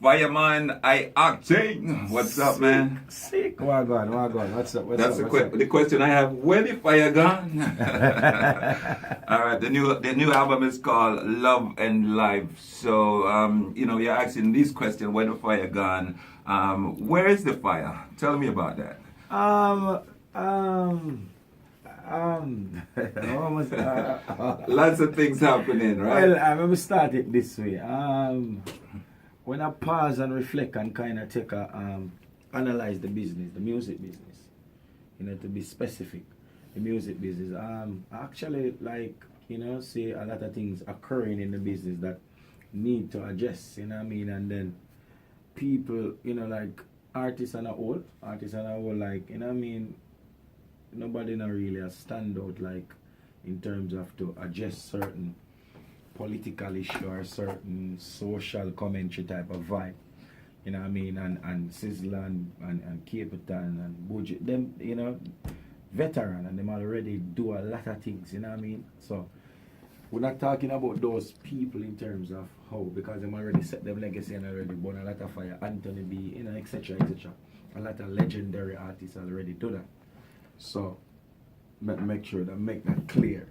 Fireman I-Octane. What's up, man? Sick. Wagwan. What's up? That's the question I have. Where the fire gone? All right, the new album is called Love and Life. So, you're asking this question, where the fire gone? Where is the fire? Tell me about that. Lots of things happening, right? Well, I'm gonna start it this way. When I pause and reflect and kind of take a analyze the business, the music business, to be specific, the music business. Actually, see a lot of things occurring in the business that need to adjust. And then people, like artists and a whole, nobody not really a standout in terms of to adjust certain political issue or certain social commentary type of vibe. And Sizzla and Capitan and Budget, them, veteran, and them already do a lot of things, So we're not talking about those people in terms of how, because them already set them legacy and already born a lot of fire, Anthony B, etc. A lot of legendary artists already do that. So make sure that make that clear.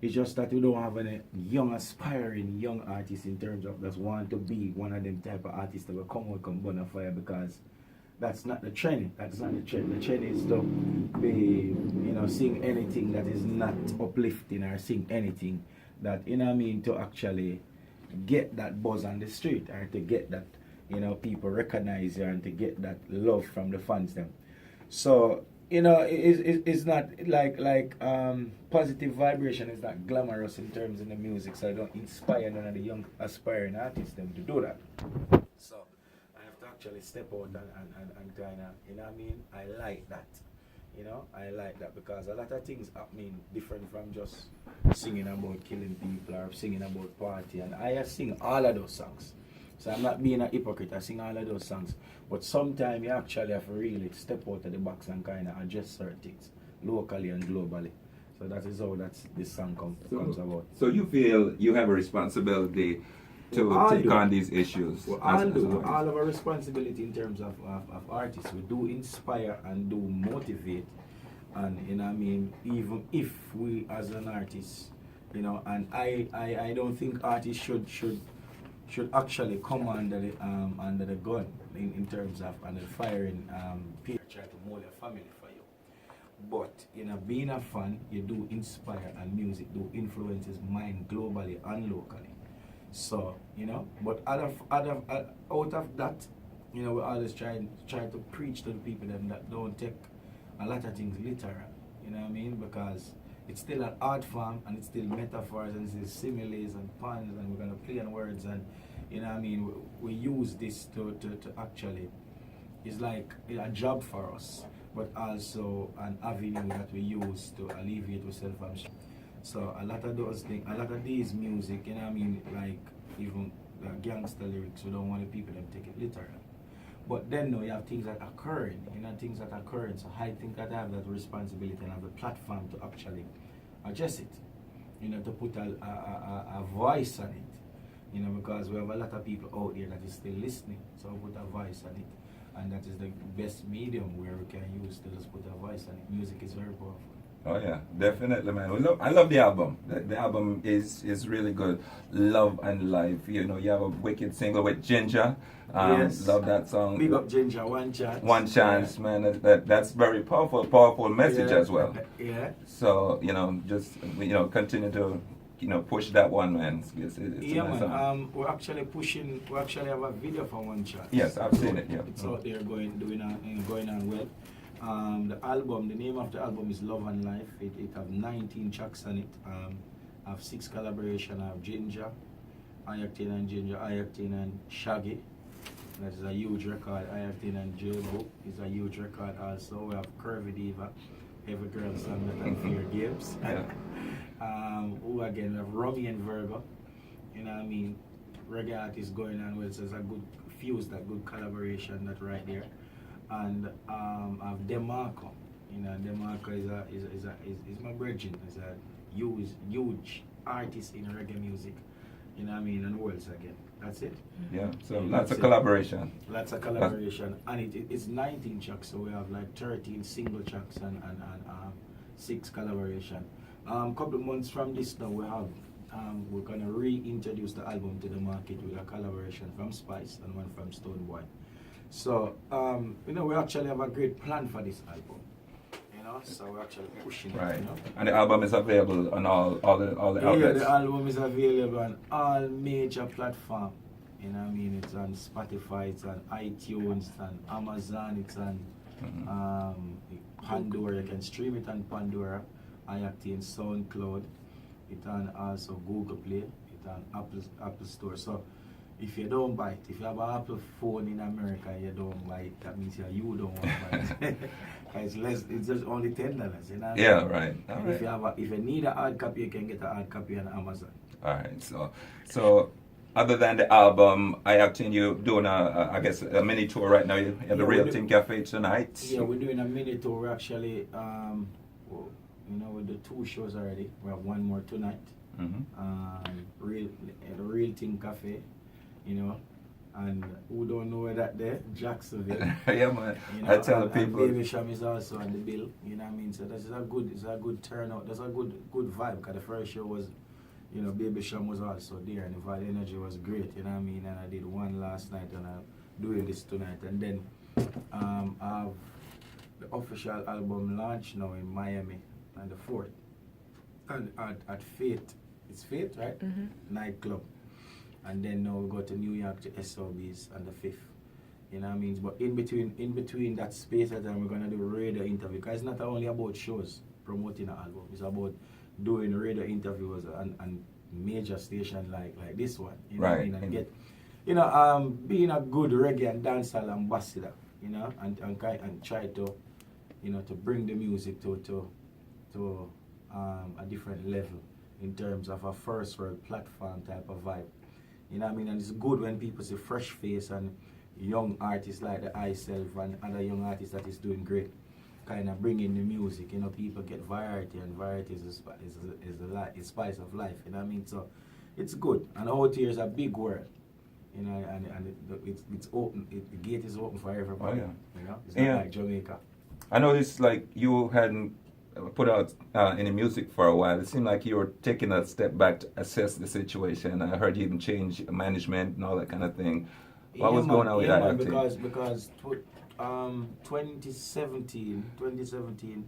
It's just that we don't have any young aspiring young artists in terms of that want to be one of them type of artists that will come out come burn a fire, because that's not the trend. That's not the trend. The trend is to be, sing anything that is not uplifting, or sing anything that, to actually get that buzz on the street, or to get that, people recognize you, and to get that love from the fans them. So, it's not like positive vibration is not glamorous in terms of the music, so I don't inspire none of the young aspiring artists them to do that. So I have to actually step out and kind of, I like that. I like that, because a lot of things happening different from just singing about killing people or singing about party, and I sing all of those songs. So I'm not being a hypocrite, I sing all of those songs. But sometimes you actually have to really step out of the box and kind of adjust certain things, locally and globally. So that is how this song comes about. So you feel you have a responsibility to take on these issues? All of our responsibility in terms of artists. We do inspire and do motivate. And even if we as an artist, and I don't think artists should actually come under the gun in terms of under the firing people try to mold a family for you. But being a fan, you do inspire, and music do influences mind globally and locally. So but out of that, we always try to preach to the people that don't take a lot of things literal. Because it's still an art form, and it's still metaphors, and it's still similes and puns, and we're gonna play on words, and we use this to actually, it's like a job for us, but also an avenue that we use to alleviate ourselves from. So a lot of those things, a lot of these music, like even the gangster lyrics, we don't want the people to take it literal. But then you have things that are occurring, so I think that I have that responsibility and have the platform to actually adjust it, to put a voice on it, because we have a lot of people out there that is still listening, so we put a voice on it, and that is the best medium where we can use to just put a voice on it. Music is very powerful. Oh yeah, definitely, man. I love the album. The album is really good. Love and Life. You have a wicked single with Ginger. Yes. Love that song. Big up Ginger, One Chance. One Chance, yeah. Man. That's very powerful message as well. Yeah. So just continue to push that one, man. It's yeah, man. Song. We're actually pushing. We actually have a video for One Chance. Yes, I've seen it. Yeah. It's out there going on well. The name of the album is Love and Life. It have 19 tracks on it. I have 6 collaborations. I have Ginger, I-Octane and Ginger, I-Octane and Shaggy. That is a huge record. I-Octane and J-Book is a huge record also. We have Curvy Diva, Every Girl Song That and Fear Gibbs. Who again? We have Romy and Virgo. Reggae artists going on well, so it's a good fuse, that good collaboration that right there. And I have DeMarco. DeMarco is my brethren. Is a huge artist in reggae music. And worlds again. That's it. Yeah, so Yeah, lots that's of it. collaboration. Lots of collaboration, and it's 19 tracks, so we have like 13 single tracks and 6 collaboration. Couple of months from this now, we're gonna reintroduce the album to the market with a collaboration from Spice and one from Stoneboy. So we actually have a great plan for this album. So we're actually pushing it. Right. And the album is available on all the Yeah, outlets. the album is available on all major platforms. It's on Spotify, it's on iTunes, it's on Amazon, it's on Pandora. You can stream it on Pandora, I-Octane, SoundCloud. It's on also Google Play, it's on Apple Store. So if you don't buy it, if you have an Apple phone in America and you don't buy it, that means you don't want to buy it. It's just only $10, Yeah, right. All and right. if you need a hard copy, you can get a hard copy on Amazon. All right. So other than the album, I-Octane, you doing I guess a mini tour right now. You have the Real Thing Cafe tonight. Yeah, we're doing a mini tour. We're actually, we do 2 shows already. We have one more tonight. The Real Thing Cafe, and who don't know where that there? Jacksonville. Yeah, man. I tell the people. And Baby Sham is also on the bill. So that's it's a good turnout. That's a good vibe. Because the first show was, Baby Sham was also there, and the vibe energy was great. And I did one last night, and I'm doing this tonight. And then I have the official album launch now in Miami on the 4th, and at Fate. It's Fate, right? Nightclub. And then now we go to New York to SOBs on the 5th. But in between that space of time, we're gonna do radio interview. Because it's not only about shows promoting an album. It's about doing radio interviews and major station like this one. Right. And get being a good reggae and dancehall ambassador. And try to to bring the music to a different level in terms of a first world platform type of vibe. And it's good when people see fresh face and young artists like the I-Self and other young artists that is doing great, kind of bring in the music. People get variety, and variety is the spice of life. So it's good. And out here is a big world. And it's open. The gate is open for everybody. Oh, yeah. It's not like Jamaica. I noticed like you hadn't put out any music for a while. It seemed like you were taking a step back to assess the situation. I heard you even change management and all that kind of thing. What was going on with that? Because 2017,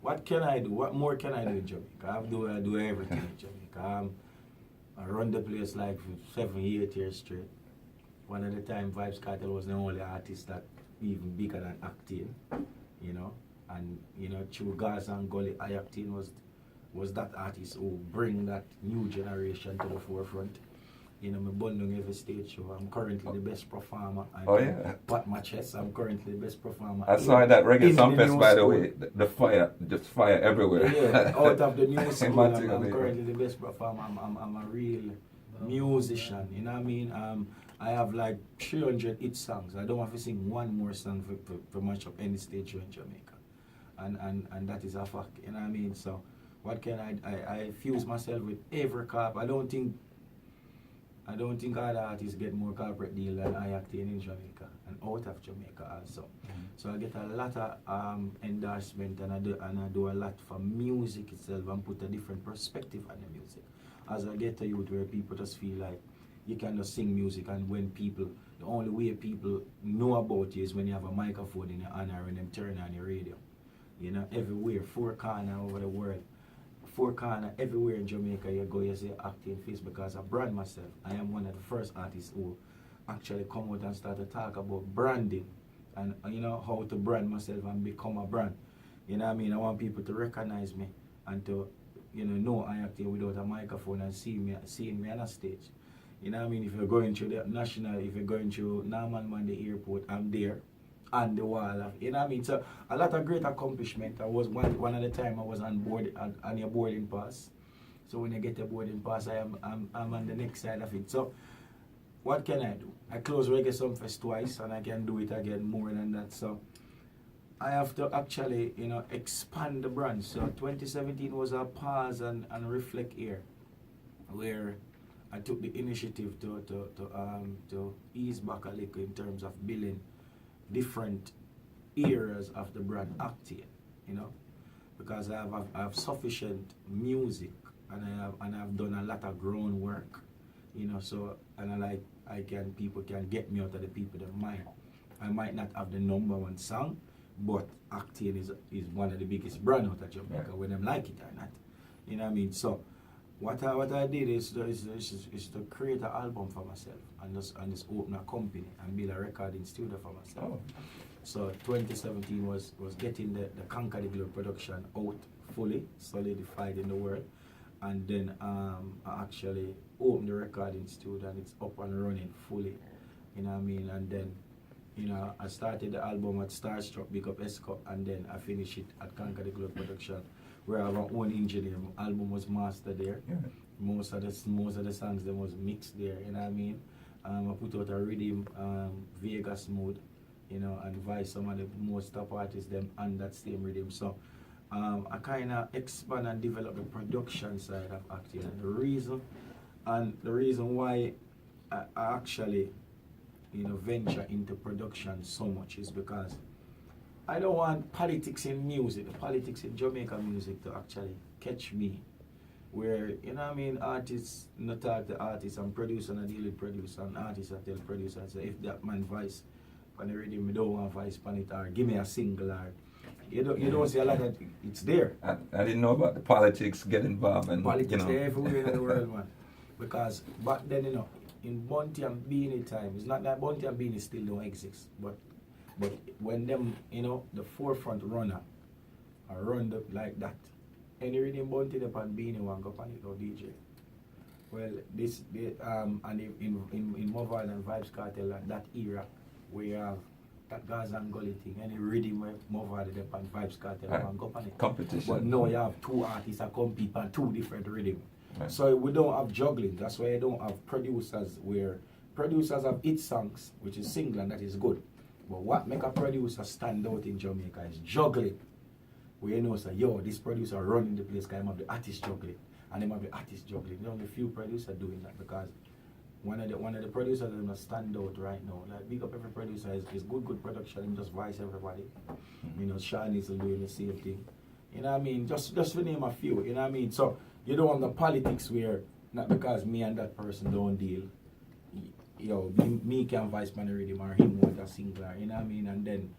what can I do? What more can I do in Jamaica? I do everything in Jamaica. I run the place like for 7, 8 years straight. One at a time, Vibes Cartel was the only artist that even bigger than Octane, And through Gaza and Gully, I-Octane was that artist who bring that new generation to the forefront. Me bundling every stage show. I'm currently the best performer. Pat my chest. I'm currently the best performer. I saw that Reggae Songfest, by the way. The fire, just fire everywhere. Yeah, out of the new school, I'm currently the best performer. I'm a real musician. I have like 300 hit songs. I don't have to sing one more song for much of any stage show in Jamaica. And that is a fact. So what can I fuse myself with every corp. I don't think other artists get more corporate deal than I-Octane in Jamaica and out of Jamaica also. So I get a lot of endorsement, and I do a lot for music itself and put a different perspective on the music. As I get to youth where people just feel like you can just sing music, and when the only way people know about you is when you have a microphone in your hand or when them turn on your radio. Everywhere, 4 corners over the world. 4 corners, everywhere in Jamaica you go, you say Octane Face, because I brand myself. I am one of the first artists who actually come out and start to talk about branding and how to brand myself and become a brand. I want people to recognize me and to know I-Octane without a microphone and seeing me on a stage. If you're going through the national, if you're going through Norman Monday Airport, I'm there on the wall. So a lot of great accomplishment. I was one at the time I was on board on your boarding pass. So when you get your boarding pass, I'm on the next side of it. So what can I do? I close Reggae Songfest twice, and I can do it again more than that. So I have to actually expand the brand. So 2017 was a pause and reflect year, where I took the initiative to ease back a little in terms of building different areas of the brand I-Octane, you know, because I have sufficient music, and I've done a lot of groundwork, you know. So people can get me out of the people that mind. I might not have the #1 song, but I-Octane is one of the biggest brand out of Jamaica, whether them like it or not. You know what I mean? So what I did is to create an album for myself and just open a company and build a recording studio for myself. Oh. So 2017 was getting the Conquer the Globe production out fully solidified in the world, and then I actually opened the recording studio and it's up and running fully. You know what I mean? And then, you know, I started the album at Starstruck, Big Up Escort, and then I finished it at Conquer the Globe production, where I have my own engineer. My album was mastered there. Yeah. Most of the songs them was mixed there. You know what I mean? I put out a rhythm, Vegas mode, you know, and advise some of the most top artists them on that same rhythm. So I kind of expand and develop the production side of acting. And the reason why I actually, you know, venture into production so much is because I don't want politics in music, the politics in Jamaica music to actually catch me. Where, you know what I mean, artists not talk to artists, and producer not deal with producer, and artists I tell producer, I say, if that man voice on the rhythm, I don't want voice on it, or give me a single, or you don't see a lot of it's there. I didn't know about the politics get involved, and Politics you know. there everywhere in the world, man. Because back then, you know, in Bunty and Beanie time, it's not that Bunty and Beanie still don't exist, but when them, you know, the forefront runner are run up like that, any rhythm Bunty up and Beanie one go on it or DJ. Well, and in Mobile and Vibes Cartel at that era, we have that Gaza and Gully thing, any rhythm where Mobile up and Vibes Cartel one go on it. Competition. But now you have two artists that compete on two different rhythms. Right. So we don't have juggling. That's why I don't have producers where producers have hit songs, which is single and that is good. But what make a producer stand out in Jamaica is juggling. Where you know, say, yo, this producer running the place because I have the artist juggling. And they have the artist juggling. There are only few producers doing that, because one of the producers that gonna stand out right now. Like, big up every producer is good production and just voice everybody. You know, Sean is doing the same thing. You know what I mean? Just to name a few, you know what I mean? So you don't want the politics where, not because me and that person don't deal, yo, me can voice man the rhythm or him want a singular, you know what I mean? And then,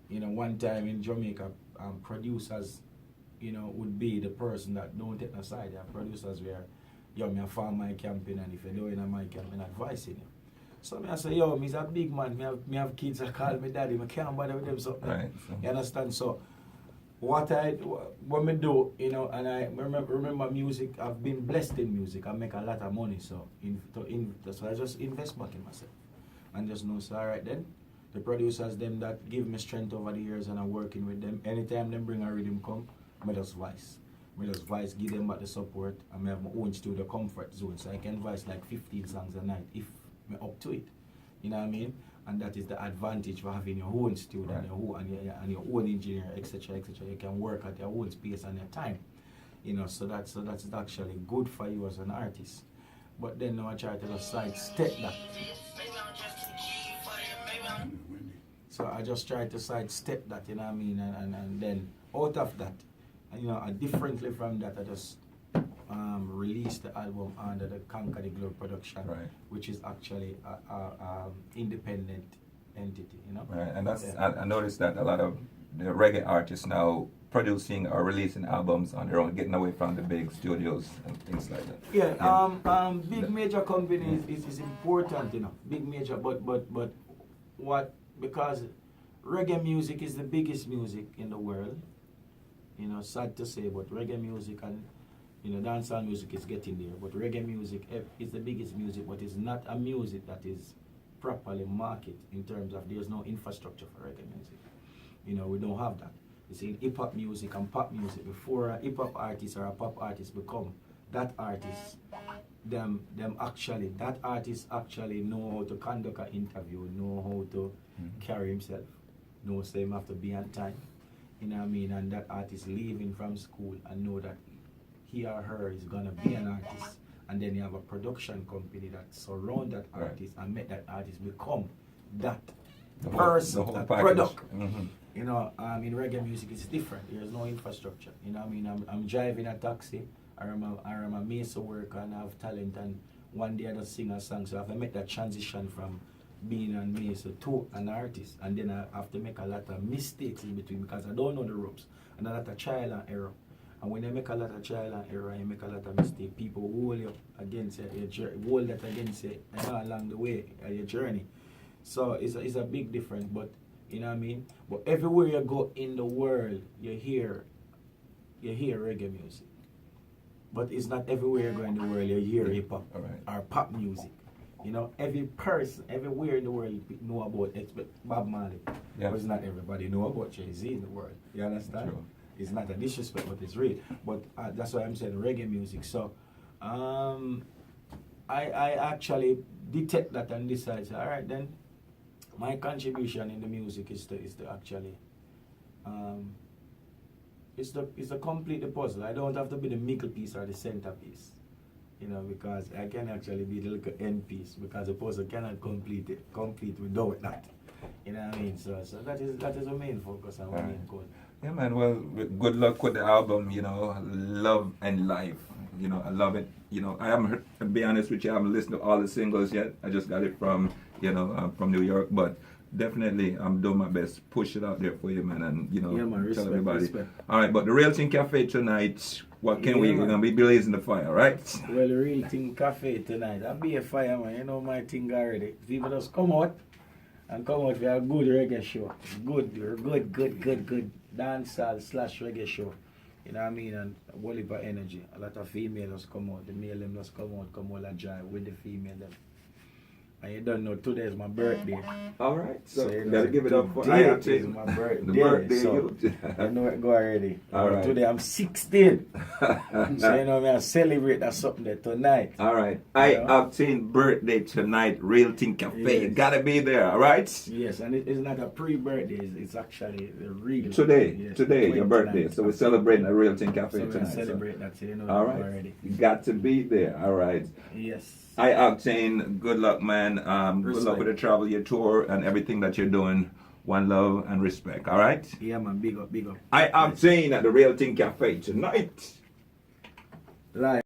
you know, one time in Jamaica, producers, you know, would be the person that don't take no side. There are producers where, yo, me a farm my campaign, and if you don't in my campaign, advising you. So me I say, yo, me's a big man, me have kids that call me daddy, me can't bother with them something. Right, so. You understand? So what me do, you know, and I remember music, I've been blessed in music, I make a lot of money, so so I just invest back in myself. And just know, so alright then, the producers them that give me strength over the years and I'm working with them, anytime them bring a rhythm come, I just voice. Give them back the support, and I have my own studio comfort zone, so I can voice like 15 songs a night if I'm up to it. You know what I mean? And that is the advantage for having your own studio, right, and your own engineer, etc., etc. You can work at your own space and your time. You know, so that's actually good for you as an artist. But then now I try to just sidestep that. So I just try to sidestep that, you know what I mean, and then out of that, and, you know, differently from that, I just released the album under the Conquer the Globe production, right, which is actually a independent entity, you know. Right, and that's, yeah. I noticed that a lot of the reggae artists now producing or releasing albums on their own, getting away from the big studios and things like that. Yeah, big major companies is important, you know, big major, but what, because reggae music is the biggest music in the world, you know, sad to say, but reggae music and, you know, dancehall music is getting there, but reggae music is the biggest music, but it's not a music that is properly marketed in terms of there's no infrastructure for reggae music. You know, we don't have that. You see, hip-hop music and pop music, before a hip-hop artist or a pop artist become that artist, that artist actually know how to conduct an interview, know how to carry himself, know say him have to be on time, you know what I mean, and that artist leaving from school and know that he or her is gonna be an artist and then you have a production company that surround that Right. artist and make that artist become that The whole- person, the whole that package. product. Mhm. You know, in reggae music it's different. There's no infrastructure. You know what I mean? I'm driving a taxi, or I'm a mason worker and I have talent, and one day I just sing a song, so I have to make that transition from being a mason to an artist, and then I have to make a lot of mistakes in between because I don't know the ropes, and a lot of trial and error. And when you make a lot of trial and error, you make a lot of mistakes, people hold you against hold that against you along the way of your journey. So it's a big difference, but you know what I mean? But everywhere you go in the world, you hear reggae music. But it's not everywhere you go in the world you hear hip hop All right. or pop music. You know, every person, everywhere in the world know about Bob Marley. Yeah. But it's not everybody know about Jay-Z in the world. You understand? True. It's not a disrespect, but it's real. But that's why I'm saying reggae music. So, I actually detect that and decide, so, all right then, my contribution in the music is to actually, it's to complete the puzzle. I don't have to be the middle piece or the centerpiece, you know, because I can actually be the little end piece, because the puzzle cannot complete without that. You know what I mean? So that is the main focus and our main goal. Yeah, man. Well, good luck with the album. You know, Love and Life. You know, I love it. You know, I haven't heard, to be honest with you, I haven't listened to all the singles yet. I just got it from, from New York. But definitely, I'm doing my best. Push it out there for you, man. And, Yeah, man, tell respect, everybody. respect. All right, but the Real Thing Cafe tonight, what can Yeah, we're man. going to be blazing the fire, right? Well, the Real Thing Cafe tonight. I'll be a fireman. You know my thing already. People just come out and come out for a good reggae show. Good dancehall / reggae show. You know what I mean? And a whole heap of energy. A lot of females come out. The male them just come out and jive with the female them. And you don't know, today is my birthday. All right. So, you you know, got to give it up for today I-Octane. is my birthday. The birthday so youth. you know it go already. All right. Today I'm 16. So you know, I celebrate that something there tonight. All right. I-Octane birthday tonight, Real Thing Cafe. Yes. You got to be there, all right? Yes, and it's not a pre-birthday. It's actually the real. Today, Yes, your birthday. tonight. So we're celebrating a Real Thing Cafe So we're tonight. celebrate that. So you know All it right. already. You got to be there. All right. Yes. I-Octane, good luck, man. Good luck Respect. with the travel, your tour, and everything that you're doing. One love and respect. All right. Yeah, man. Big up. I-Octane at the Real Thing Cafe tonight. Live.